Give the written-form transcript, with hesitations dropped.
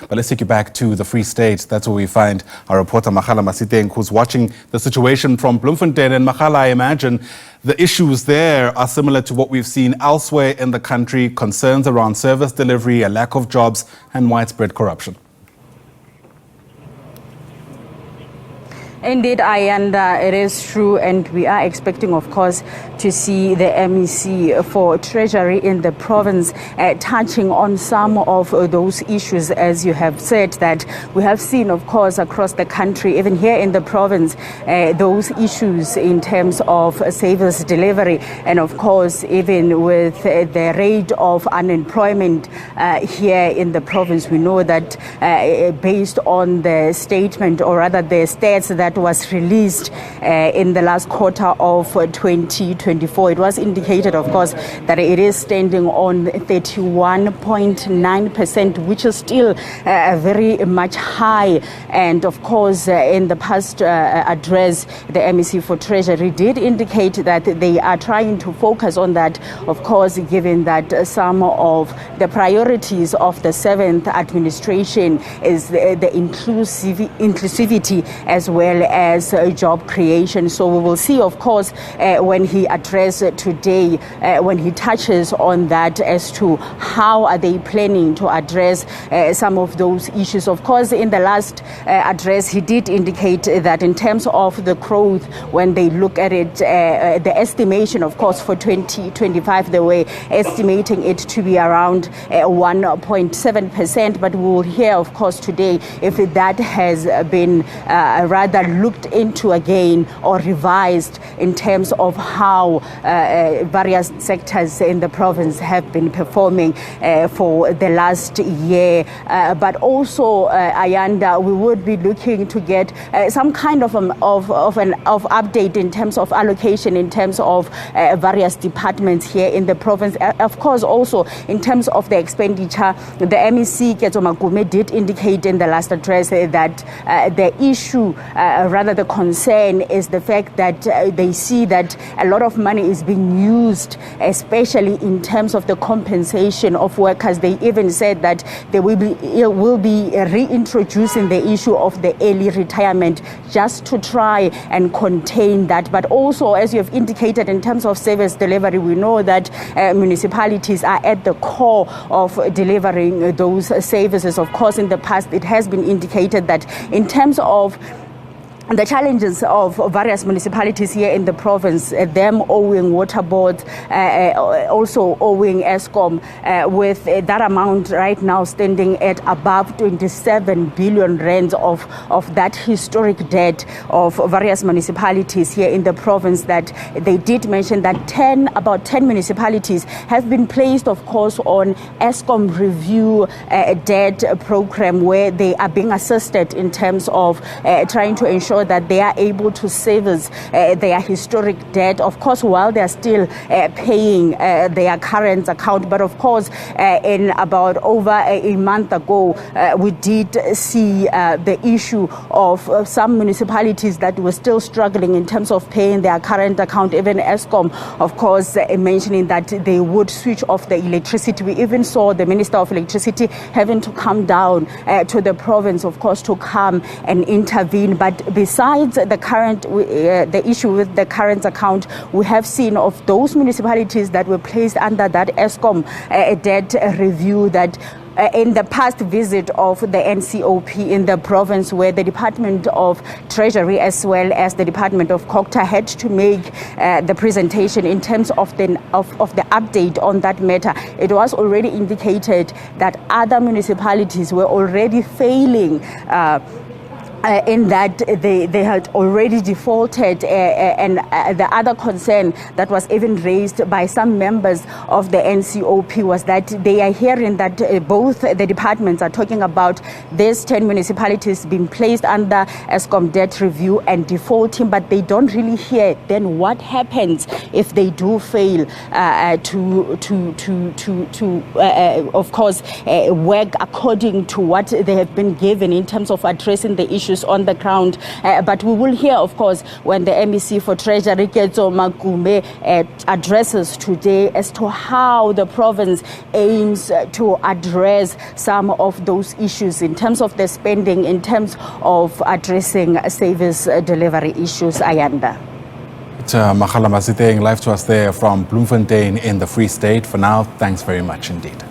But let's take you back to the Free State. That's where we find our reporter Makgala Masiteng, who's watching the situation from Bloemfontein. And Makgala, I imagine the issues there are similar to what we've seen elsewhere in the country: concerns around service delivery, a lack of jobs, and widespread corruption. Indeed, it is true, and we are expecting, of course, to see the MEC for Treasury in the province touching on some of those issues, as you have said, that we have seen, of course, across the country, even here in the province, those issues in terms of service delivery, and of course, even with the rate of unemployment here in the province, we know that based on the statement, or rather the stats that was released in the last quarter of 2024. It was indicated, of course, that it is standing on 31.9%, which is still very much high. And of course, in the past address, the MEC for Treasury did indicate that they are trying to focus on that, of course, given that some of the priorities of the 7th administration is the inclusivity as well as job creation. So we will see, of course, when he addresses today, when he touches on that as to how are they planning to address some of those issues. Of course, in the last address, he did indicate that in terms of the growth, when they look at it, the estimation, of course, for 2025, they were estimating it to be around 1.7%. But we will hear, of course, today if that has been rather looked into again or revised in terms of how various sectors in the province have been performing for the last year. But also, Ayanda, we would be looking to get some kind of update in terms of allocation, in terms of various departments here in the province. Of course, also in terms of the expenditure, the MEC Makume did indicate in the last address that the issue, rather the concern, is the fact that they see that a lot of money is being used, especially in terms of the compensation of workers. They even said that they will be reintroducing the issue of the early retirement just to try and contain that. But also, as you have indicated, in terms of service delivery, we know that municipalities are at the core of delivering those services. Of course, in the past, it has been indicated that in terms of the challenges of various municipalities here in the province, them owing water boards, also owing Eskom, with that amount right now standing at above 27 billion rands of that historic debt of various municipalities here in the province, that they did mention that about 10 municipalities have been placed, of course, on Eskom review debt program, where they are being assisted in terms of trying to ensure that they are able to service their historic debt, of course, while they are still paying their current account. But of course, in about over a month ago, we did see the issue of some municipalities that were still struggling in terms of paying their current account. Even Eskom, of course, mentioning that they would switch off the electricity. We even saw the Minister of Electricity having to come down to the province, of course, to come and intervene. But besides the issue with the current account, we have seen of those municipalities that were placed under that Eskom debt review, that in the past visit of the NCOP in the province, where the Department of Treasury as well as the Department of COGTA had to make the presentation in terms of the update on that matter, it was already indicated that other municipalities were already failing in that they had already defaulted, and the other concern that was even raised by some members of the NCOP was that they are hearing that both the departments are talking about these 10 municipalities being placed under Eskom debt review and defaulting, but they don't really hear then what happens if they do fail of course, work according to what they have been given in terms of addressing the issue issues on the ground. But we will hear, of course, when the MEC for Treasury, Makume, addresses today as to how the province aims to address some of those issues in terms of the spending, in terms of addressing service delivery issues. Ayanda. Makgala Masiteng, live to us there from Bloemfontein in the Free State. For now, thanks very much indeed.